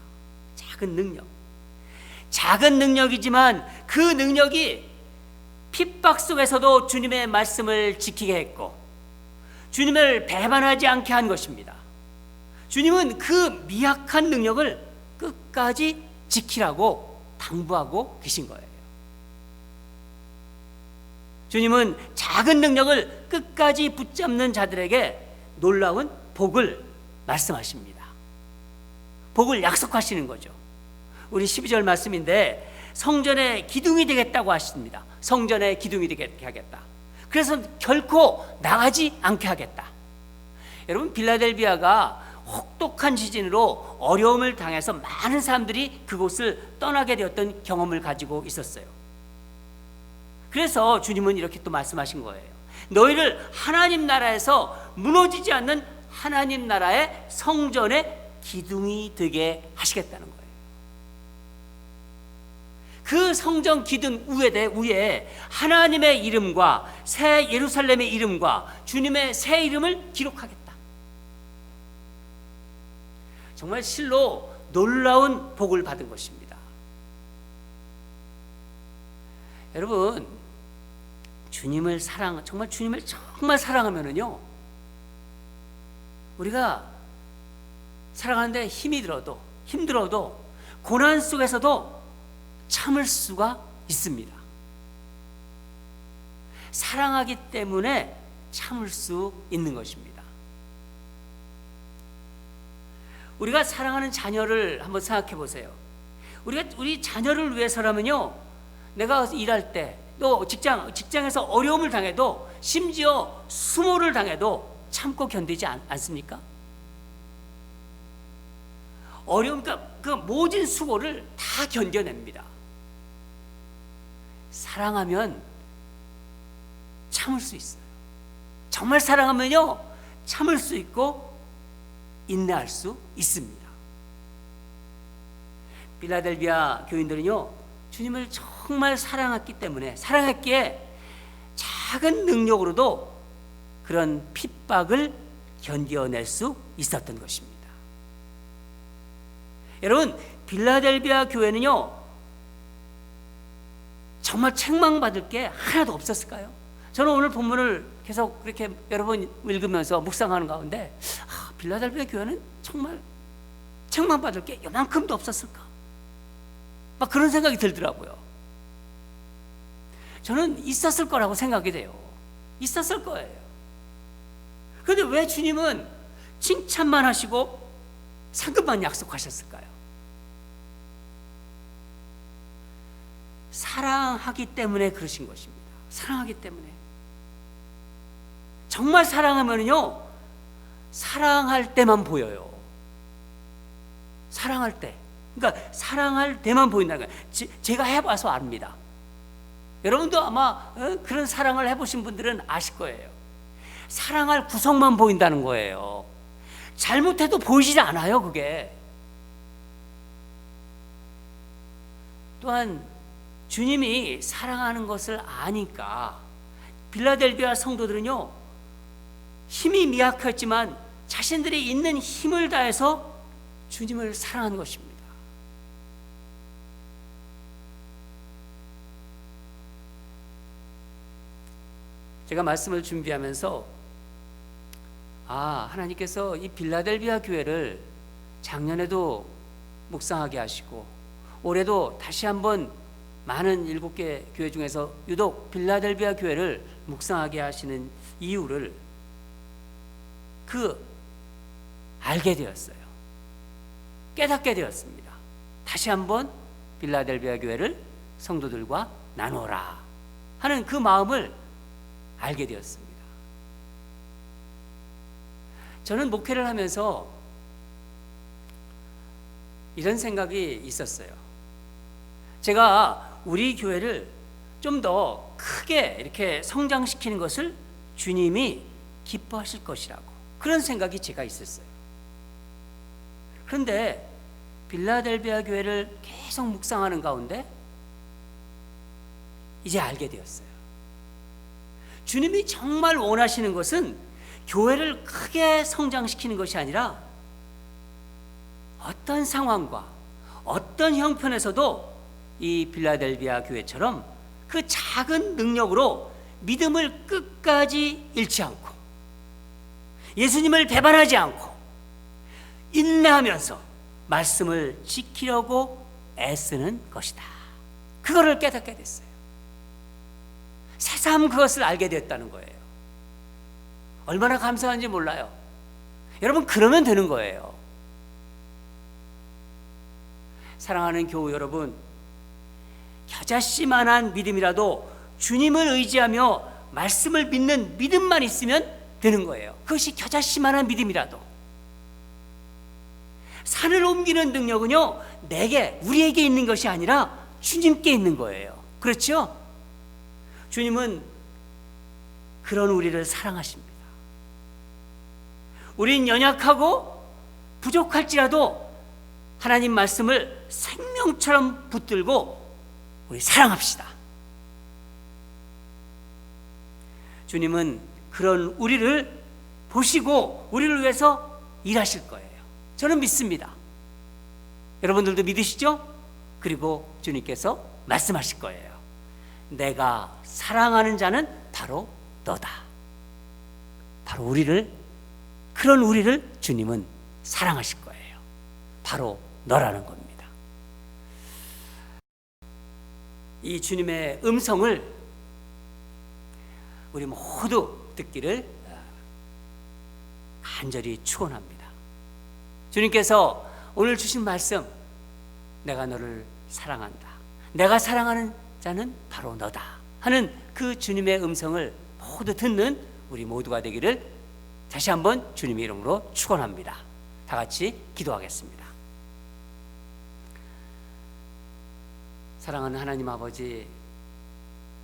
작은 능력이지만 그 능력이 핍박 속에서도 주님의 말씀을 지키게 했고 주님을 배반하지 않게 한 것입니다. 주님은 그 미약한 능력을 끝까지 지키라고 당부하고 계신 거예요. 주님은 작은 능력을 끝까지 붙잡는 자들에게 놀라운 복을 말씀하십니다. 복을 약속하시는 거죠. 우리 12절 말씀인데 성전의 기둥이 되겠다고 하십니다. 성전의 기둥이 되게 하겠다. 그래서 결코 나가지 않게 하겠다. 여러분, 빌라델비아가 혹독한 지진으로 어려움을 당해서 많은 사람들이 그곳을 떠나게 되었던 경험을 가지고 있었어요. 그래서 주님은 이렇게 또 말씀하신 거예요. 너희를 하나님 나라에서 무너지지 않는 하나님 나라의 성전의 기둥이 되게 하시겠다는 거예요. 그 성전 기둥 위에 하나님의 이름과 새 예루살렘의 이름과 주님의 새 이름을 기록하겠다. 정말 실로 놀라운 복을 받은 것입니다. 여러분, 주님을 정말 사랑하면은요, 우리가 살아가는데 힘들어도 고난 속에서도 참을 수가 있습니다. 사랑하기 때문에 참을 수 있는 것입니다. 우리가 사랑하는 자녀를 한번 생각해 보세요. 우리 자녀를 위해서라면요, 내가 일할 때 또 직장에서 어려움을 당해도 심지어 수모를 당해도 참고 견디지 않습니까? 그 모진 수고를 다 견뎌냅니다. 사랑하면 참을 수 있어요. 정말 사랑하면요, 참을 수 있고 인내할 수 있습니다. 빌라델비아 교인들은요, 주님을 정말 사랑했기에 작은 능력으로도 그런 핍박을 견뎌낼 수 있었던 것입니다. 여러분, 빌라델비아 교회는요, 정말 책망받을 게 하나도 없었을까요? 저는 오늘 본문을 계속 그렇게 여러 번 읽으면서 묵상하는 가운데, 빌라델비아 교회는 정말 책망받을 게 요만큼도 없었을까? 막 그런 생각이 들더라고요. 저는 있었을 거라고 생각이 돼요. 있었을 거예요. 그런데 왜 주님은 칭찬만 하시고 상급만 약속하셨을까요? 사랑하기 때문에 그러신 것입니다. 사랑하기 때문에. 정말 사랑하면요, 사랑할 때만 보여요. 사랑할 때. 그러니까 사랑할 때만 보인다는 거예요. 제가 해봐서 압니다. 여러분도 아마 그런 사랑을 해보신 분들은 아실 거예요. 사랑할 구석만 보인다는 거예요. 잘못해도 보이지 않아요, 그게. 또한 주님이 사랑하는 것을 아니까 빌라델비아 성도들은요, 힘이 미약했지만 자신들이 있는 힘을 다해서 주님을 사랑하는 것입니다. 제가 말씀을 준비하면서 하나님께서 이 빌라델비아 교회를 작년에도 묵상하게 하시고 올해도 다시 한번 많은 7개 교회 중에서 유독 빌라델비아 교회를 묵상하게 하시는 이유를 알게 되었어요. 깨닫게 되었습니다. 다시 한번 빌라델비아 교회를 성도들과 나누어라 하는 그 마음을 알게 되었습니다. 저는 목회를 하면서 이런 생각이 있었어요. 제가 우리 교회를 좀 더 크게 이렇게 성장시키는 것을 주님이 기뻐하실 것이라고, 그런 생각이 제가 있었어요. 그런데 빌라델비아 교회를 계속 묵상하는 가운데 이제 알게 되었어요. 주님이 정말 원하시는 것은 교회를 크게 성장시키는 것이 아니라 어떤 상황과 어떤 형편에서도 이 빌라델비아 교회처럼 그 작은 능력으로 믿음을 끝까지 잃지 않고 예수님을 배반하지 않고 인내하면서 말씀을 지키려고 애쓰는 것이다. 그거를 깨닫게 됐어요. 새삼 그것을 알게 됐다는 거예요. 얼마나 감사한지 몰라요. 여러분, 그러면 되는 거예요. 사랑하는 교우 여러분, 겨자씨만한 믿음이라도 주님을 의지하며 말씀을 믿는 믿음만 있으면 되는 거예요. 그것이 겨자씨만한 믿음이라도. 산을 옮기는 능력은요, 우리에게 있는 것이 아니라 주님께 있는 거예요. 그렇죠? 주님은 그런 우리를 사랑하십니다. 우린 연약하고 부족할지라도 하나님 말씀을 생명처럼 붙들고 우리 사랑합시다. 주님은 그런 우리를 보시고 우리를 위해서 일하실 거예요. 저는 믿습니다. 여러분들도 믿으시죠? 그리고 주님께서 말씀하실 거예요. 내가 사랑하는 자는 바로 너다. 바로 그런 우리를 주님은 사랑하실 거예요. 바로 너라는 겁니다. 이 주님의 음성을 우리 모두 듣기를 간절히 축원합니다. 주님께서 오늘 주신 말씀, 내가 너를 사랑한다, 내가 사랑하는 자는 바로 너다 하는 그 주님의 음성을 모두 듣는 우리 모두가 되기를 다시 한번 주님의 이름으로 축원합니다. 다 같이 기도하겠습니다. 사랑하는 하나님 아버지,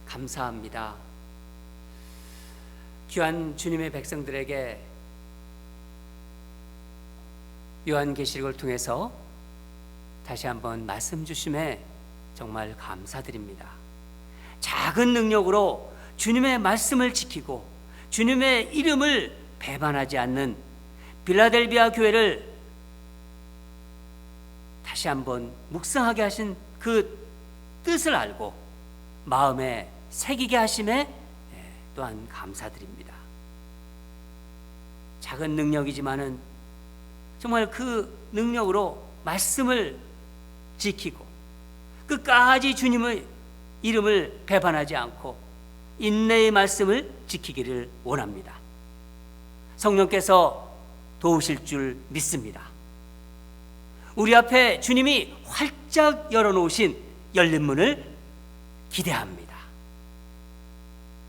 감사합니다. 귀한 주님의 백성들에게 요한계시록을 통해서 다시 한번 말씀 주심에 정말 감사드립니다. 작은 능력으로 주님의 말씀을 지키고 주님의 이름을 배반하지 않는 빌라델비아 교회를 다시 한번 묵상하게 하신 그 뜻을 알고 마음에 새기게 하심에 또한 감사드립니다. 작은 능력이지만은 정말 그 능력으로 말씀을 지키고 끝까지 주님의 이름을 배반하지 않고 인내의 말씀을 지키기를 원합니다. 성령께서 도우실 줄 믿습니다. 우리 앞에 주님이 활짝 열어놓으신 열린 문을 기대합니다.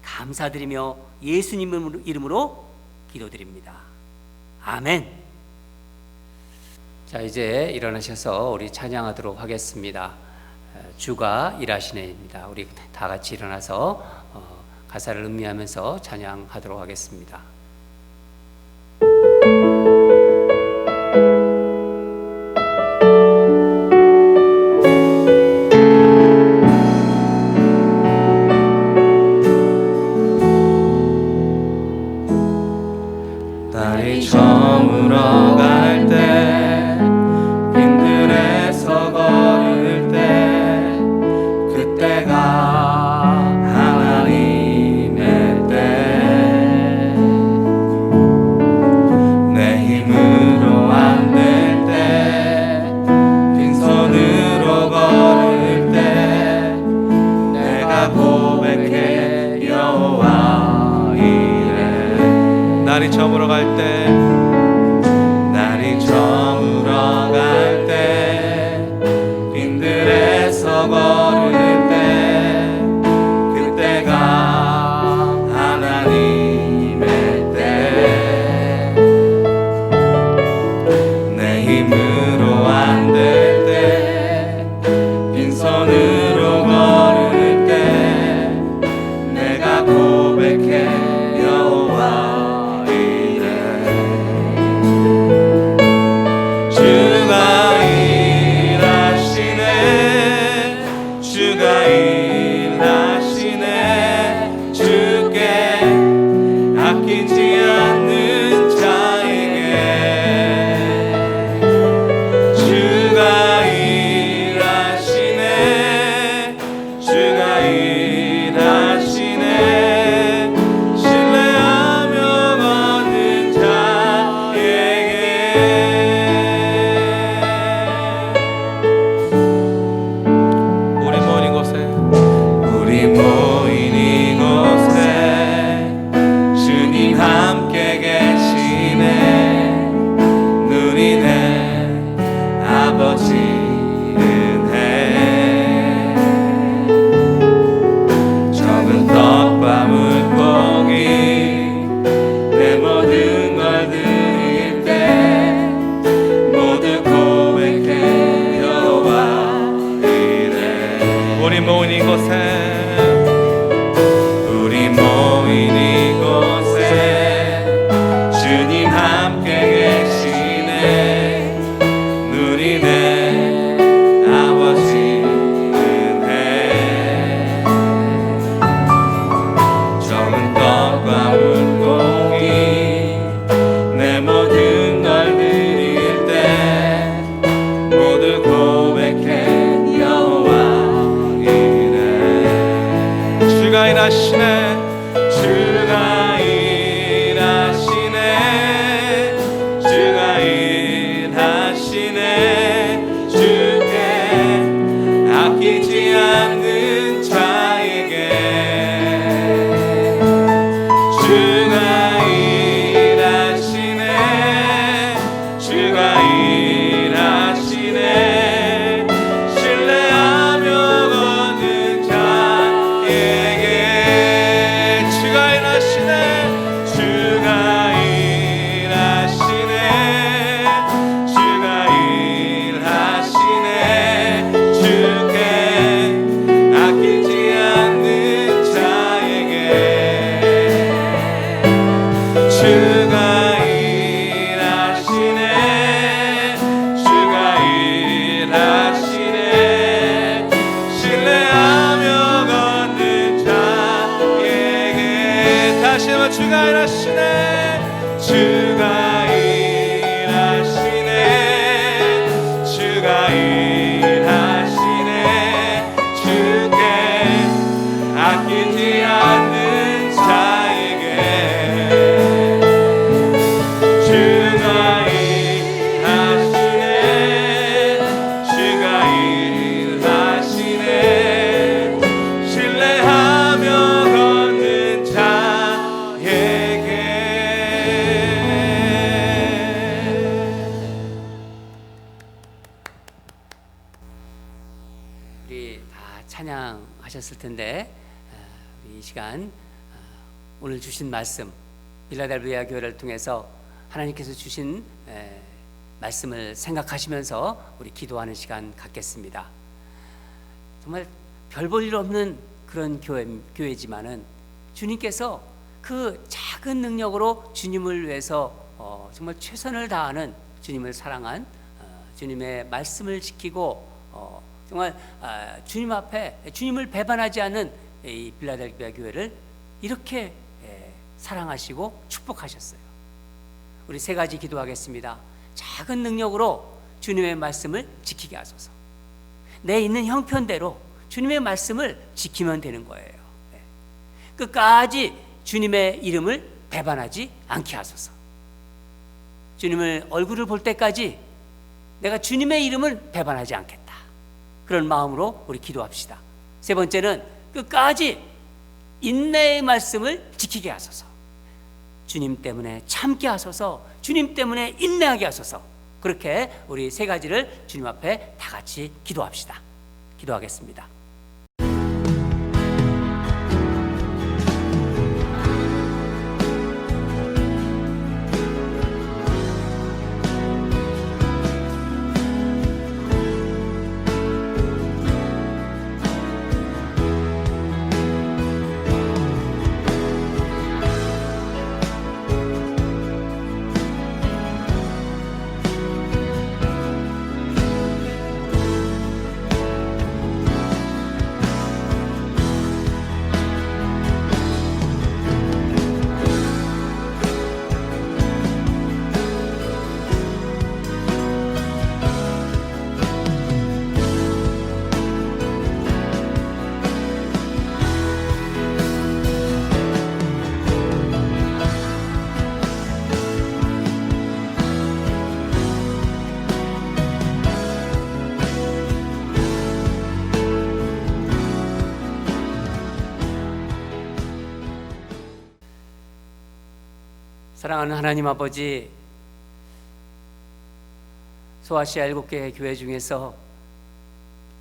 감사드리며 예수님 이름으로 기도드립니다. 아멘. 자, 이제 일어나셔서 우리 찬양하도록 하겠습니다. 주가 일하시네입니다. 우리 다 같이 일어나서 가사를 음미하면서 찬양하도록 하겠습니다. 날이 저물어 갈 때, 빈들에서 걸을 때, 그때가 하나님의 때. 내 힘으로 안 될 때, 빈손으로 걸을 때, 내가 고백해 여호와 이래. 날이 저물어 갈 때, 날이 저물어 갈 때, 빈들에서 걸을 때, 그때가 하나님의 때. 내 힘으로 안 될 때, 빈손으로 걸을 때, 내가 고백해 여호와 이래. 주가 일하시네 주가 일하시네 주가 일하시네 주께 아끼지 않는 자에게 주가 일하시네 주가 일하시네 신뢰하며 걷는 자에게 주가 일하시네 주가 일하시네 주가 일하시네 주께 아끼지 않는 자에게 주가 일하시네 주가 일하시네 신뢰하며 걷는 자에게 다시 한번 주가 일하시네 주가 일하시네 주가 일하시네 주께 아끼지 않는 자에게 주가 일하시네 주가 일하시네 신뢰하며 걷는 자에게 우리 다 찬양하셨을 텐데 우리 이 시간 오늘 주신 말씀 빌라델비아 교회를 통해서 하나님께서 주신 말씀을 생각하시면서 우리 기도하는 시간 갖겠습니다. 정말 별 볼 일 없는 그런 교회지만은 주님께서 그 작은 능력으로 주님을 위해서 정말 최선을 다하는 주님을 사랑한 주님의 말씀을 지키고 정말 주님 앞에 주님을 배반하지 않는 이 빌라델비아 교회를 이렇게 사랑하시고 축복하셨어요. 우리 세 가지 기도하겠습니다. 작은 능력으로 주님의 말씀을 지키게 하소서. 내 있는 형편대로 주님의 말씀을 지키면 되는 거예요. 끝까지 주님의 이름을 배반하지 않게 하소서. 주님을 얼굴을 볼 때까지 내가 주님의 이름을 배반하지 않겠다. 그런 마음으로 우리 기도합시다. 세 번째는 끝까지 인내의 말씀을 지키게 하소서. 주님 때문에 참게 하소서. 주님 때문에 인내하게 하소서. 그렇게 우리 세 가지를 주님 앞에 다 같이 기도합시다. 기도하겠습니다. 사랑하는 하나님 아버지, 소아시아 7개 교회 중에서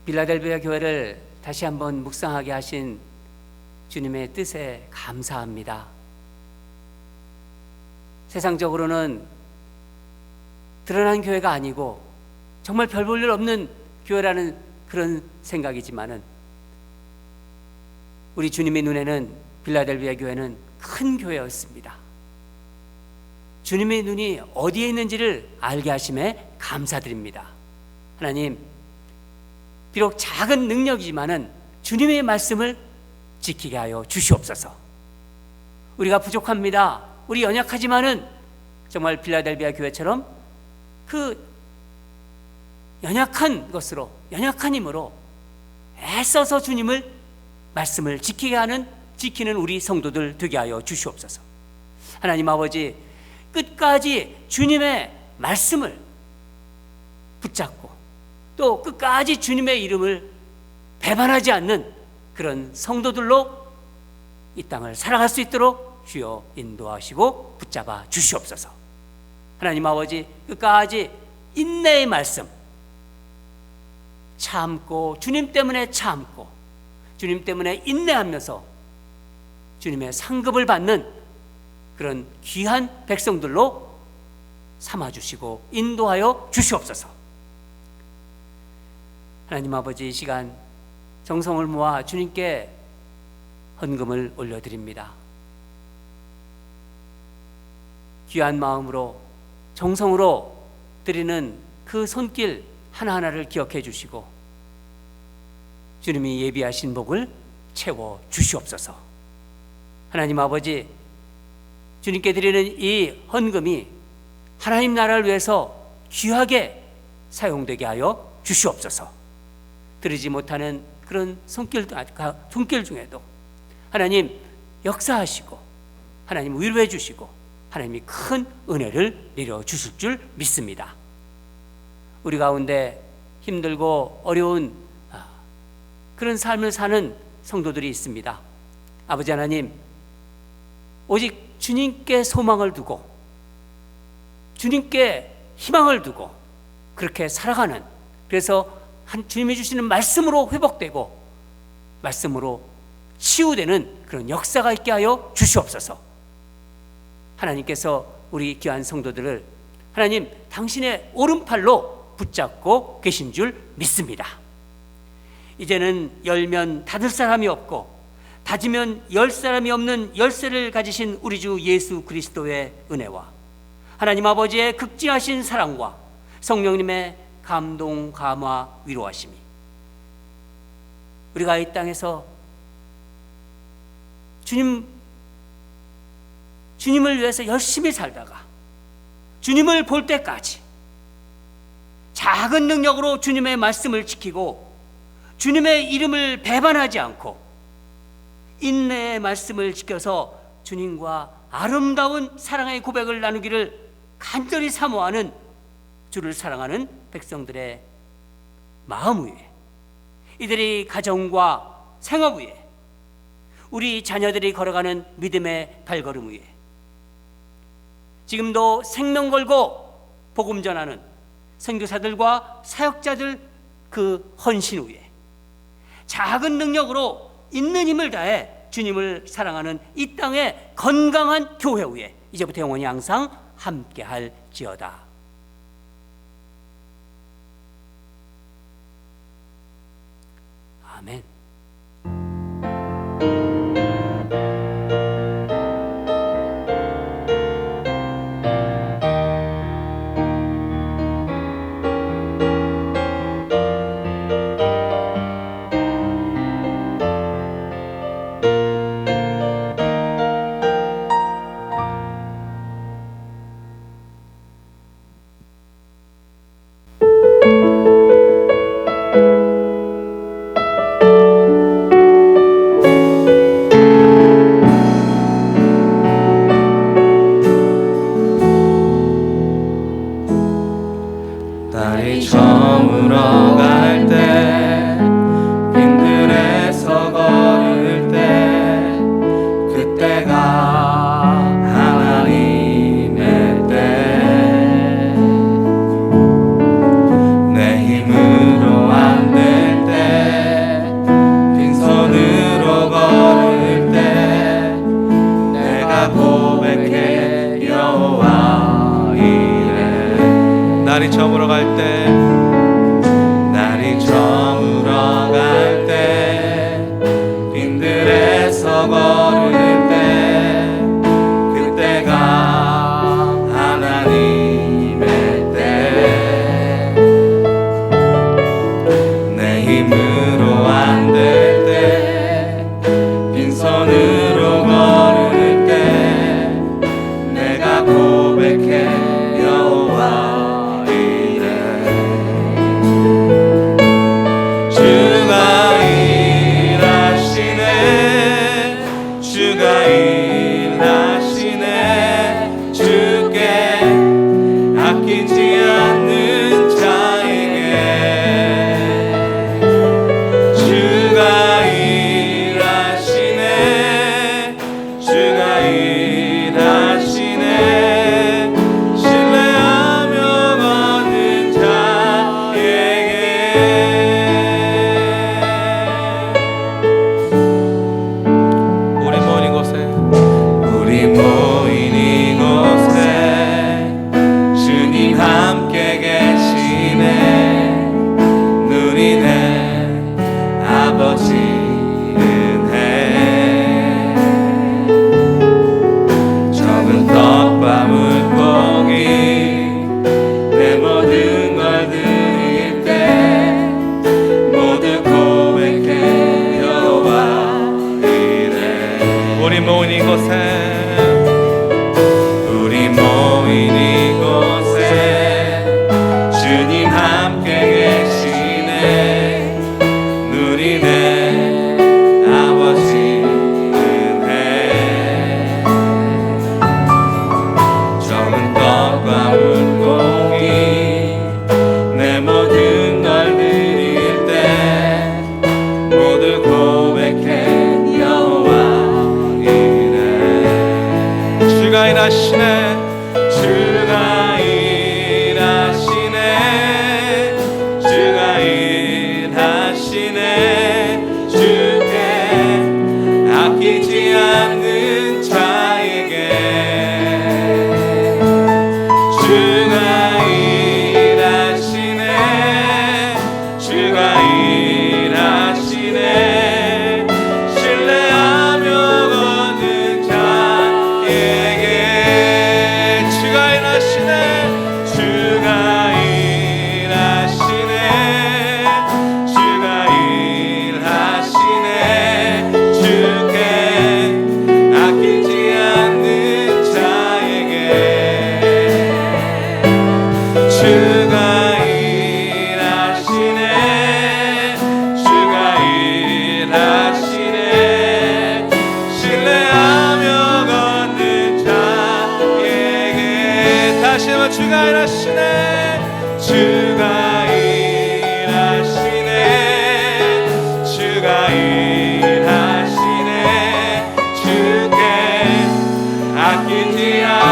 빌라델비아 교회를 다시 한번 묵상하게 하신 주님의 뜻에 감사합니다. 세상적으로는 드러난 교회가 아니고 정말 별 볼 일 없는 교회라는 그런 생각이지만은 우리 주님의 눈에는 빌라델비아 교회는 큰 교회였습니다. 주님의 눈이 어디에 있는지를 알게 하심에 감사드립니다. 하나님, 비록 작은 능력이지만은 주님의 말씀을 지키게 하여 주시옵소서. 우리가 부족합니다. 우리 연약하지만은 정말 빌라델비아 교회처럼 그 연약한 것으로, 연약한 힘으로 애써서 주님을 말씀을 지키게 하는 지키는 우리 성도들 되게 하여 주시옵소서. 하나님 아버지, 끝까지 주님의 말씀을 붙잡고 또 끝까지 주님의 이름을 배반하지 않는 그런 성도들로 이 땅을 살아갈 수 있도록 주여 인도하시고 붙잡아 주시옵소서. 하나님 아버지, 끝까지 인내의 말씀 참고, 주님 때문에 참고, 주님 때문에 인내하면서 주님의 상급을 받는 그런 귀한 백성들로 삼아주시고 인도하여 주시옵소서. 하나님 아버지, 이 시간 정성을 모아 주님께 헌금을 올려드립니다. 귀한 마음으로 정성으로 드리는 그 손길 하나하나를 기억해 주시고 주님이 예비하신 복을 채워 주시옵소서. 하나님 아버지, 주님께 드리는 이 헌금이 하나님 나라를 위해서 귀하게 사용되게 하여 주시옵소서. 드리지 못하는 그런 손길 중에도 하나님 역사하시고 하나님 위로해 주시고 하나님이 큰 은혜를 내려 주실 줄 믿습니다. 우리 가운데 힘들고 어려운 그런 삶을 사는 성도들이 있습니다. 아버지 하나님, 오직 주님께 소망을 두고 주님께 희망을 두고 그렇게 살아가는, 그래서 주님이 주시는 말씀으로 회복되고 말씀으로 치유되는 그런 역사가 있게 하여 주시옵소서. 하나님께서 우리 귀한 성도들을 하나님 당신의 오른팔로 붙잡고 계신 줄 믿습니다. 이제는 열면 닫을 사람이 없고 닫으면 열 사람이 없는 열쇠를 가지신 우리 주 예수 그리스도의 은혜와 하나님 아버지의 극진하신 사랑과 성령님의 감동, 감화, 위로하심이 우리가 이 땅에서 주님을 위해서 열심히 살다가 주님을 볼 때까지 작은 능력으로 주님의 말씀을 지키고 주님의 이름을 배반하지 않고 인내의 말씀을 지켜서 주님과 아름다운 사랑의 고백을 나누기를 간절히 사모하는 주를 사랑하는 백성들의 마음 위에, 이들이 가정과 생업 위에, 우리 자녀들이 걸어가는 믿음의 발걸음 위에, 지금도 생명 걸고 복음 전하는 선교사들과 사역자들 그 헌신 위에 작은 능력으로 있는 힘을 다해 주님을 사랑하는 이 땅의 건강한 교회 위에 이제부터 영원히 항상 함께할지어다. 아멘. 우리 모인 이곳에 우리 모인 이곳에 주님 함께 계시네 누리네 아버지 은혜 적은 떡과 물고기 내 모든 걸 드릴 때 모두 고백해 여호와 이래 주가 일하시네 주가 일하시네 주가 일하시네 주께 아끼지 않는 자에게 주가 일하시네 주가 일하시네 신뢰하며 걷는 자에게 주가 일하시네 주가 일하시네 주가 일하시네 주께 아끼지 않는 자에게 주가 일하시네 주가 일하시네 신뢰하며 걷는 자에게 다시 한번 주가 일하시네 주가 일하시네 주가 일하시네 주께 아끼지 않는